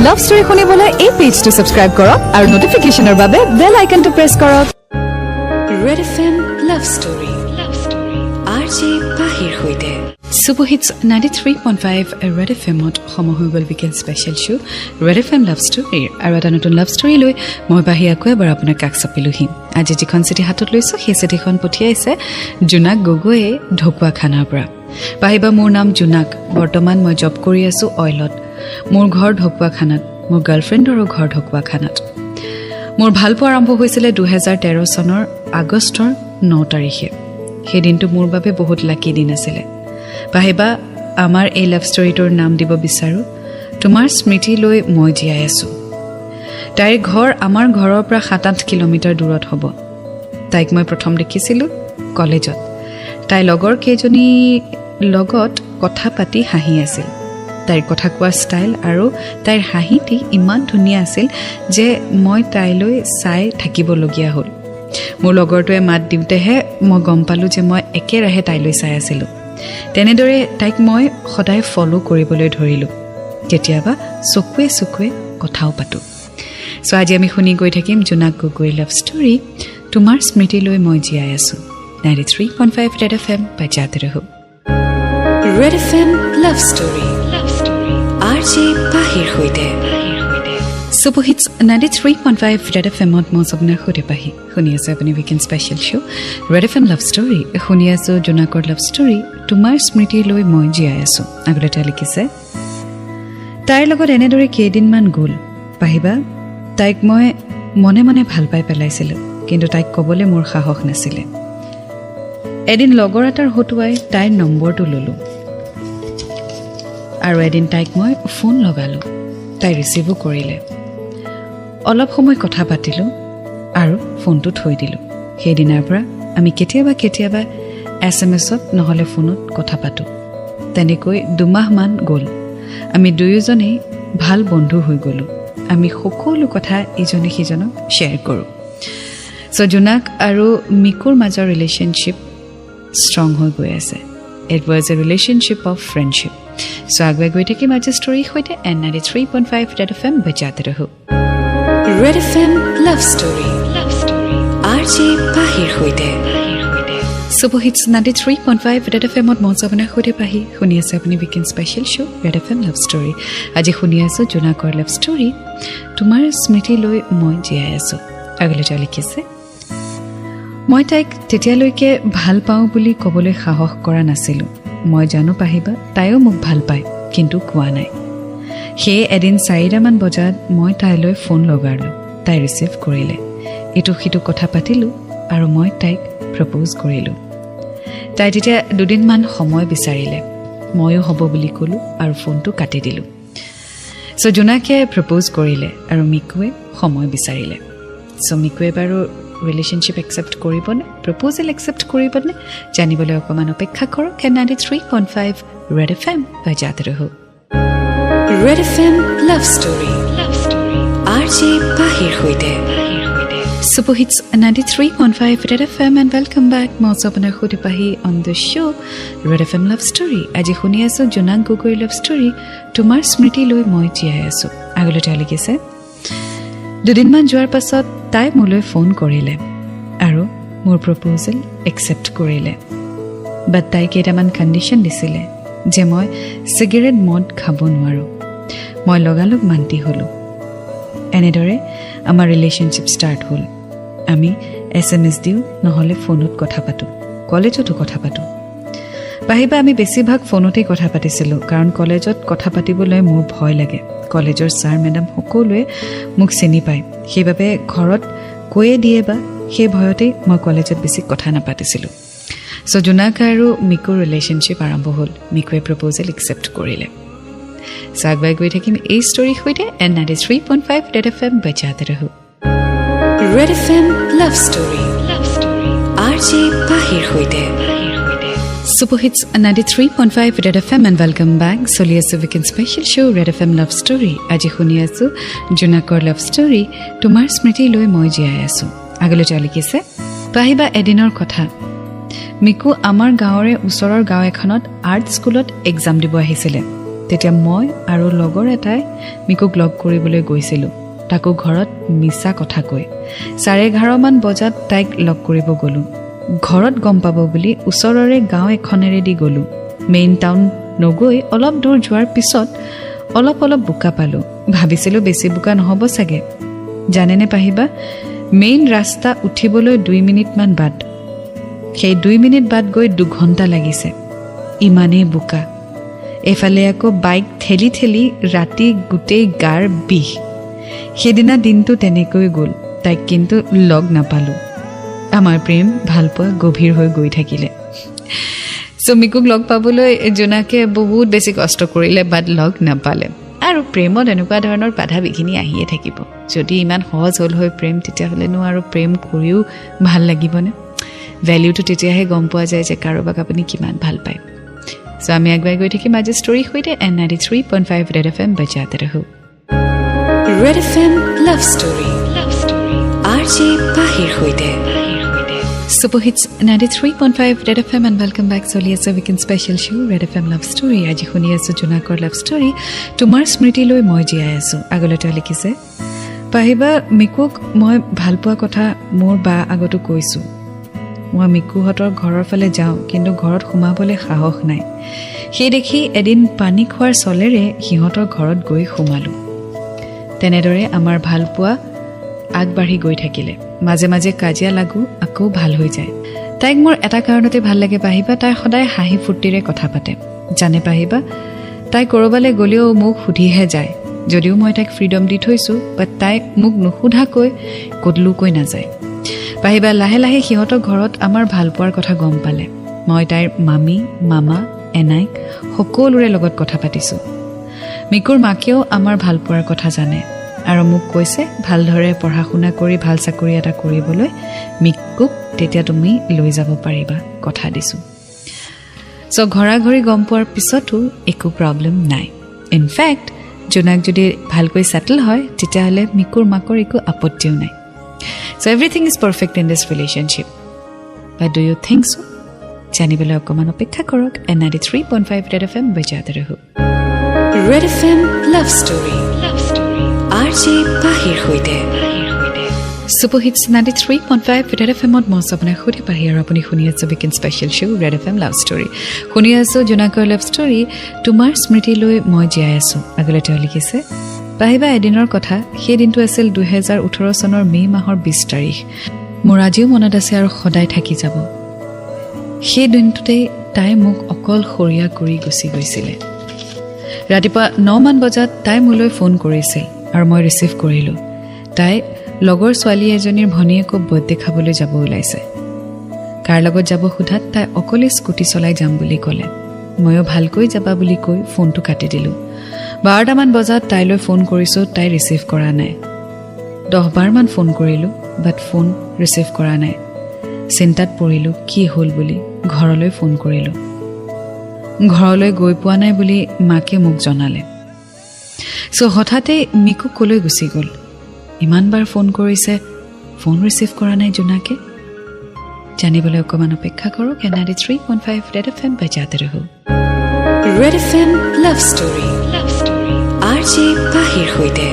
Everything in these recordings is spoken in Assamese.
লাভ ষ্টৰী শুনিবলৈ এই পেজটো সাবস্ক্ৰাইব কৰক আৰু নটিফিকেশনৰ বাবে বেল আইকনটো প্ৰেছ কৰক Red FM love story RJ পাহিৰ হৈতে Superhits 93.5 Red FM-ত সময় হৈ গ'ল weekend special show' Red F M love story আৰু এটা নতুন লাভ ষ্টৰী লৈ মই বাহি আকৌ এবাৰ আপোনাক কাষ চাপিলোহি আজি যিখন চিঠি হাতত লৈছোঁ সেই চিঠিখন পঠিয়াইছে জোনাক গগৈয়ে ঢকুৱাখানাৰ পৰা বাহিবা মোৰ নাম জোনাক বৰ্তমান মই জব কৰি আছোঁ অইলত মোৰ ঘৰ ঢকুৱাখানাত মোৰ গাৰ্লফ্ৰেণ্ডৰো ঘৰ ঢকুৱাখানাত মোৰ ভালপোৱা আৰম্ভ হৈছিলে 2013 চনৰ আগষ্টৰ 9 তাৰিখে সেই দিনটো মোৰ বাবে বহুত লাকি দিন আছিলে বাহিবা আমাৰ এই লাভ ষ্টৰীটোৰ নাম দিব বিচাৰোঁ তোমাৰ স্মৃতি লৈ মই জীয়াই আছোঁ তাইৰ ঘৰ আমাৰ ঘৰৰ পৰা 7-8 কিলোমিটাৰ দূৰত হ'ব তাইক মই প্ৰথম দেখিছিলোঁ কলেজত তাই লগৰ কেইজনী লগত কথা পাতি হাঁহি আছিল তাইৰ কথা কোৱা ষ্টাইল আৰু তাইৰ হাঁহিটি ইমান ধুনীয়া আছিল যে মই তাইলৈ চাই থাকিবলগীয়া হ'ল মোৰ লগৰটোৱে মাত দিওঁতেহে মই গম পালোঁ যে মই একেৰাহে তাইলৈ চাই আছিলোঁ তেনেদৰে তাইক মই সদায় ফলো কৰিবলৈ ধৰিলোঁ কেতিয়াবা চকুৱে কথাও পাতোঁ সো আজি আমি শুনি গৈ থাকিম জোনাক গগৈৰ লাভ ষ্টৰী তোমাৰ স্মৃতি লৈ মই জীয়াই আছোঁ 93.5 ৰেড এফএম বাজাতে ৰহো Red FM love story RJ পাহিৰ হৈতে Superhits 93.5 Red FM-ত মই আপোনাৰ সৈতে পাহি শুনি আছে আপুনি weekend special show' Red F M love story শুনি আছোঁ জোনাকৰ লাভ ষ্টৰী তোমাৰ স্মৃতি লৈ মই জীয়াই আছোঁ আগলৈ তাই লিখিছে তাইৰ লগত এনেদৰে কেইদিনমান গ'ল পাহিবা তাইক মই মনে মনে ভাল পাই পেলাইছিলোঁ কিন্তু তাইক ক'বলৈ মোৰ সাহস নাছিলে এদিন লগৰ এটাৰ হতুৱাই তাইৰ নম্বৰটো ল'লোঁ আৰু এদিন তাইক মই ফোন লগালোঁ তাই ৰিচিভো কৰিলে অলপ সময় কথা পাতিলোঁ আৰু ফোনটো থৈ দিলোঁ সেইদিনাৰ পৰা আমি কেতিয়াবা এছএমএছত নহ'লে ফোনত কথা পাতোঁ তেনেকৈ 2 মাহমান গ'ল আমি দুয়োজনেই ভাল বন্ধু হৈ গ'লোঁ আমি সকলো কথা ইজনে সিজনক শ্বেয়াৰ কৰোঁ চ' জোনাক আৰু মিকুৰ মাজৰ ৰিলেশ্যনশ্বিপ ষ্ট্ৰং হৈ গৈ আছে it was a relationship of friendship so' আগুৱাই গৈ থাকিম আজি ষ্টৰীৰ সৈতে N93.5 ৰেড এফ এম বাজাতে ৰহো Red F M love story RJ পাহিৰ হৈতে Superhits 93.5 ৰেড এফ এমত মই আপোনাৰ সৈতে পাহি শুনি আছে আপুনি weekend special show' Red F M love story আজি শুনি আছোঁ জোনাকৰ লাভ ষ্টৰী তোমাৰ স্মৃতি লৈ মই জীয়াই আছোঁ আগলৈ তাই লিখিছে মই তাইক তেতিয়ালৈকে ভাল পাওঁ বুলি ক'বলৈ সাহস কৰা নাছিলোঁ মই জানো পাহিবা তাইও মোক ভাল পায় কিন্তু কোৱা নাই সেয়ে এদিন 4টামান বজাত মই তাইলৈ ফোন লগালোঁ তাই ৰিচিভ কৰিলে ইটো সিটো কথা পাতিলোঁ আৰু মই তাইক প্ৰপ'জ কৰিলোঁ তাই তেতিয়া 2 দিনমান সময় বিচাৰিলে ময়ো হ'ব বুলি ক'লোঁ আৰু ফোনটো কাটি দিলোঁ চ' জোনাকে প্ৰপ'জ কৰিলে আৰু মিকুৱে সময় বিচাৰিলে চ' মিকুৱে বাৰু ৰিলেশ্যনশ্বিপ একচেপ্ট কৰিবনে প্ৰপ'জেল একচেপ্ট কৰিবনে জানিবলৈ অকণমান অপেক্ষা কৰক 93.5 ৰেড এফ এম বাজাতে ৰহো Red F M love story RJ পাহিৰ হৈতে Superhits 93.5 Red F M and welcome back মই আপোনাৰ সৈতে Pahi on the show' Red F M love story আজি শুনি আছোঁ জোনাক গগৈৰ লাভ ষ্টৰী তোমাৰ স্মৃতি লৈ মই জীয়াই আছোঁ আগলৈ তাই লিখিছে 2 দিনমান যোৱাৰ পাছত তাই মোলৈ ফোন কৰিলে আৰু মোৰ প্ৰপ'জেল একচেপ্ট কৰিলে বাট তাই কেইটামান কণ্ডিশ্যন দিছিলে যে মই চিগাৰেট মদ খাব নোৱাৰোঁ মই লগালগ মান্তি হ'লোঁ এনেদৰে আমাৰ ৰিলেশ্যনশ্বিপ ষ্টাৰ্ট হ'ল আমি SMS দিওঁ নহ'লে ফোনত কথা পাতোঁ কলেজতো কথা পাতোঁ বাহিবা আমি বেছিভাগ ফোনতেই কথা পাতিছিলোঁ কাৰণ কলেজত কথা পাতিবলৈ মোৰ ভয় লাগে কলেজৰ ছাৰ মেডাম সকলোৱে মোক চিনি পায় সেইবাবে ঘৰত কৈয়ে দিয়ে বা সেই ভয়তেই মই কলেজত বেছি কথা নাপাতিছিলোঁ চ' জোনাক আৰু মিকুৰ ৰিলেশ্যনশ্বিপ আৰম্ভ হ'ল মিকুৱে প্ৰপ'জেল একচেপ্ট কৰিলে চ' আগুৱাই গৈ থাকিম এই ষ্টৰীৰ সৈতে N93.5 ৰেড এফ এম বাজাতে ৰহো Red F M love story RJ পাহিৰ হৈতে Superhits 93.5 Red F M and welcome back চলি আছোঁ weekend special show' Red F M love story আজি শুনি আছোঁ জোনাকৰ লাভ ষ্টৰী তোমাৰ স্মৃতি লৈ মই জীয়াই আছোঁ আগলৈ তাই লিখিছে পাহিবা এদিনৰ কথা মিকু আমাৰ গাঁৱৰে ওচৰৰ গাঁও এখনত আৰ্ট স্কুলত এক্সাম দিব আহিছিলে তেতিয়া মই আৰু লগৰ এটাই মিকুক লগ কৰিবলৈ গৈছিলোঁ তাকো ঘৰত মিছা কথা কৈ 11:30 মান বজাত তাইক লগ কৰিব গ'লোঁ ঘৰত গম পাব বুলি ওচৰৰে গাঁও এখনেৰেদি গ'লোঁ মেইন টাউন নগৈ অলপ দূৰ যোৱাৰ পিছত অলপ বোকা পালোঁ ভাবিছিলোঁ বেছি বোকা নহ'ব চাগে জানেনে পাহিবা মেইন ৰাস্তা উঠিবলৈ 2 মিনিটমান বাট সেই 2 মিনিট বাট গৈ 2 ঘণ্টা লাগিছে ইমানেই বোকা এফালে আকৌ বাইক ঠেলি ৰাতি গোটেই গাৰ বিষ সেইদিনা দিনটো তেনেকৈ গ'ল তাইক কিন্তু লগ নাপালোঁ আমাৰ প্ৰেম ভালপোৱা গভীৰ হৈ গৈ থাকিলে মিকুক লগ পাবলৈ জোনাকে বহুত বেছি কষ্ট কৰিলে বাট লগ নাপালে আৰু প্ৰেমত এনেকুৱা ধৰণৰ বাধা বিঘিনি আহিয়ে থাকিব যদি ইমান সহজ হ'ল হয় প্ৰেম তেতিয়াহ'লেনো আৰু প্ৰেম কৰিও ভাল লাগিবনে ভেলিউটো তেতিয়াহে গম পোৱা যায় যে কাৰোবাক আপুনি কিমান ভাল পায় সো আমি আগুৱাই গৈ থাকিম আজি ষ্টৰী সৈতে N93.5 Red FM বজাতে ৰহো Red FM Love Story RJ পাহিৰ সৈতে Super Hits 93.5 Red FM and welcome back চলি আছে weekend special show Red FM Love Story আজি শুনি আছো জোনাকৰ love story তোমাৰ স্মৃতিলৈ মই জীয়াই আছো আগলৈ লিখিছে পাহিবা মিকুক মই ভাল পোৱা কথা মোৰ বা আগতো কৈছো মই মিকুহঁতৰ ঘৰৰ ফালে যাওঁ কিন্তু ঘৰত সোমাবলৈ সাহস নাই সেই দেখি এদিন পানী খোৱাৰ চলেৰে সিহঁতৰ ঘৰত গৈ সোমালো তেনেদৰে আমাৰ ভাল পোৱা আগবাঢ়ি গৈ থাকিলে মাজে মাজে কাজিয়া লাগু আকৌ ভাল হৈ যায় তাইক মোৰ এটা কাৰণতে ভাল লাগে পাহিবা তাই সদায় হাঁহি ফুৰ্তিৰে কথা পাতে জানে পাহিবা তাই কৰবালে গলেও মোক সুধিহে যায় যদিও মই তাইক ফ্ৰীডম দি থৈছো বাট তাই মোক নুসুধাকৈ কদলুকৈ নাযায় পাহিবা লাহে লাহে সিহঁতৰ ঘৰত আমাৰ ভাল পোৱাৰ কথা গম পালে মই তাইৰ মামী মামা এনাই সকলোৰে লগত কথা পাতিছো মিকুৰ মাকেও আমাৰ ভাল পোৱাৰ কথা জানে আৰু মোক কৈছে ভালদৰে পঢ়া শুনা কৰি ভাল চাকৰি এটা কৰিবলৈ মিকুক তেতিয়া তুমি লৈ যাব পাৰিবা কথা দিছো সো ঘৰাঘৰি গম পোৱাৰ পিছতো একো প্ৰবলেম নাই ইনফ্যাক্ট জোনাক যদি ভালকৈ সেটেল হয় তেতিয়াহ'লে মিকুৰ মাকৰ একো আপত্তিও নাই So everything is perfect in this relationship. But do you think so? জানিবলৈ অকমান অপেক্ষা কৰক N93.5 Red FM বজাতে ৰহো Red FM Love Story RJ পাহিৰ সৈতে Super Hits 93.5 Red FM মই আপোনাৰ সৈতে পাহি আৰু আপুনি শুনি আছে weekend special show Red FM Love Story শুনি আছো জোনাকৰ love story তোমাৰ স্মৃতিলৈ মই জীয়াই আছো আগলৈ লিখিছে পাহিবা এদিনৰ কথা সেই দিনটো আছিল 2018 চনৰ মে মাহৰ 20 তাৰিখ মোৰ আজিও মনত আছে আৰু সদায় থাকি যাব সেই দিনটোতে তাই মোক অকল খৰিয়া কৰি গুচি গৈছিলে ৰাতিপুৱা 9 মান বজাত তাই মোলৈ ফোন কৰিছিল আৰু মই ৰিচিভ কৰিলো তাই লগৰ ছোৱালী এজনীৰ ভনীয়েকক বৰ্থডে খাবলৈ যাব ওলাইছে কাৰ লগত যাব খুধাত তাই অকলে স্কুটি চলাই যাম বুলি ক'লে ময়ো ভালকৈ যাবা বুলি কৈ ফোনটো কাটি দিলো 12 মান বজাত তাইলৈ ফোন কৰিছো তাই ৰিচিভ কৰা নাই 10 বাৰ মান ফোন কৰিলো বাট ফোন ৰিচিভ কৰা নাই চিন্তাত পৰিলো কি হ'ল বুলি ঘৰলৈ ফোন কৰিলো ঘৰলৈ গৈ পোৱা নাই বুলি মাকে মোক জনালে সো হঠাতে মিকু কলৈ গুচি গ'ল ইমান বাৰ ফোন কৰিছে ফোন ৰিচিভ কৰা নাই জোনাকে জানিবলৈ অকমান অপেক্ষা কৰক N93.5 Red FM বজাতে ৰহো Red FM Love Story RJ পাহিৰ সৈতে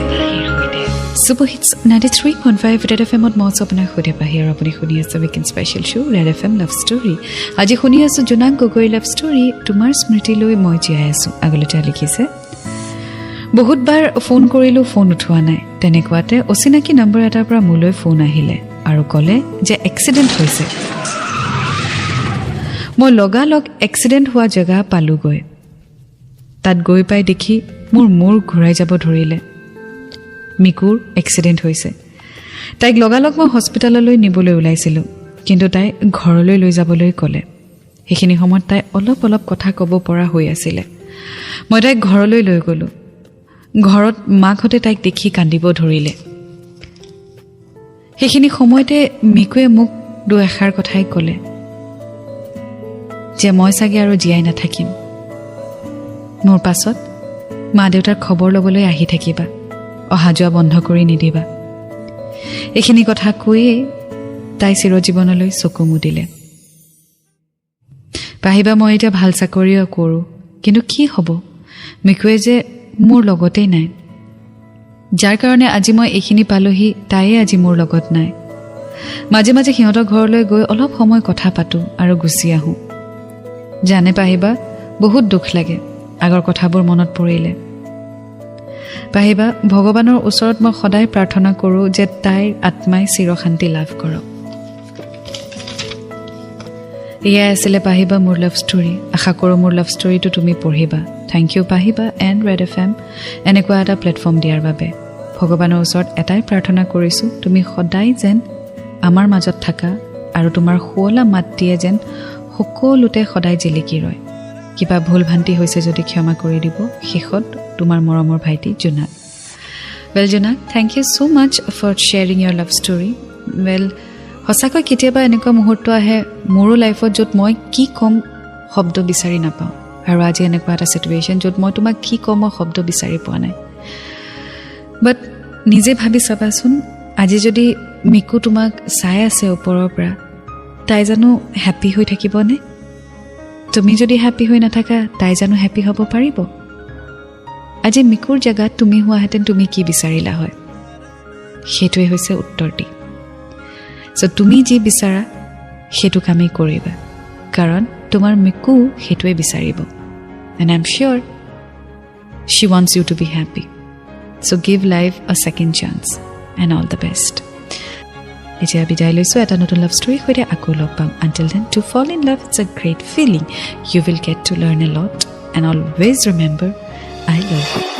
Super Hits 93.5 Red FM মই আপোনাৰ সৈতে পাহি আৰু আপুনি শুনি আছে weekend special show Red FM Love Story আজি শুনি আছো জোনাক গগৈ love story তোমাৰ স্মৃতিলৈ মই জীয়াই আছো আগলৈ লিখিছে বহুতবাৰ ফোন কৰিলো ফোন উঠোৱা নাই তেনেকুৱাতে অচিনাকি নম্বৰ এটাৰ পৰা মোলৈ ফোন আহিলে আৰু ক'লে যে এক্সিডেন্ট হৈছে মই লগালগ এক্সিডেন্ট হোৱা জেগা পালোগৈ তাত গৈ পাই দেখি মোৰ মূৰ ঘূৰাই যাব ধৰিলে মিকুৰ এক্সিডেন্ট হৈছে তাইক লগালগ মই হস্পিটাললৈ নিবলৈ ওলাইছিলো কিন্তু তাই ঘৰলৈ লৈ যাবলৈ ক'লে সেইখিনি সময়ত তাই অলপ কথা ক'ব পৰা হৈ আছিল মই তাইক ঘৰলৈ লৈ গ'লো ঘৰত মাকহঁতে তাইক দেখি কান্দিব ধৰিলে সেইখিনি সময়তে মিকুৱে মোক দুই এষাৰ কথাই ক'লে যে মই চাগে আৰু জীয়াই নাথাকিম মোৰ পাছত মা দেউতাৰ খবৰ ল'বলৈ আহি থাকিবা অহা যোৱা বন্ধ কৰি নিদিবা এইখিনি কথা কৈয়ে তাই চিৰজীৱনলৈ চকু মুদিলে পাহিবা মই এতিয়া ভাল চাকৰিও কৰোঁ কিন্তু কি হ'ব মিকুৱে যে মোৰ লগতেই নাই, যাৰ কাৰণে আজি মই এইখিনি পালোহি তাইয়ে আজি মোৰ লগত নাই। মাজে মাজে সিহঁতৰ ঘৰলৈ গৈ অলপ সময় কথা পাতোঁ আৰু গুচি আহোঁ। জানে পাহিবা, বহুত দুখ লাগে আগৰ কথাবোৰ মনত পৰিলে। পাহিবা, ভগৱানৰ ওচৰত মই সদায় প্ৰাৰ্থনা কৰোঁ যে তাইৰ আত্মাই চিৰশান্তি লাভ কৰক। এয়াই আছিলে পাহিবা মোৰ লাভ ষ্টৰী। আশা কৰোঁ মোৰ লাভ ষ্টৰীটো তুমি পঢ়িবা। থেংক ইউ পাহিবা এণ্ড ৰেড FM এনেকুৱা এটা প্লেটফৰ্ম দিয়াৰ বাবে। ভগৱানৰ ওচৰত এটাই প্ৰাৰ্থনা কৰিছোঁ, তুমি সদায় যেন আমাৰ মাজত থাকা আৰু তোমাৰ শুৱলা মাতটিয়ে যেন সকলোতে সদায় জিলিকি ৰয়। কিবা ভুল ভ্ৰান্তি হৈছে যদি ক্ষমা কৰি দিব। শেষত তোমাৰ মৰমৰ ভাইটি Jonak. Well Jonak, thank you so' much for sharing your love story. Well, সঁচাকৈ কেতিয়াবা এনেকুৱা মুহূৰ্ত আহে মোৰো লাইফত য'ত মই কি ক'ম শব্দ বিচাৰি নাপাওঁ, আৰু আজি এনেকুৱা এটা ছিটুৱেশ্যন য'ত মই তোমাক কি ক'ম মই শব্দ বিচাৰি পোৱা নাই। বাট নিজে ভাবি চাবাচোন, আজি যদি মিকু তোমাক চাই আছে ওপৰৰ পৰা, তাই জানো হেপ্পী হৈ থাকিবনে? তুমি যদি হেপ্পী হৈ নাথাকা তাই জানো হেপ্পী হ'ব পাৰিব? আজি মিকুৰ জেগাত তুমি হোৱাহেঁতেন তুমি কি বিচাৰিলা হয়? সেইটোৱে হৈছে উত্তৰটি। চ' তুমি যি বিচাৰা সেইটো কামেই কৰিবা, কাৰণ তোমাৰ মিকু সেইটোৱে বিচাৰিব। And I am sure she wants you to be happy. So' give life a second chance and all the best. এতিয়া বিদায় লৈছোঁ এটা নতুন লাভ ষ্টৰীৰ সৈতে আকৌ লগ পাম। Until then, to fall in love it's a great feeling. You will get to learn a lot and always remember, I love you.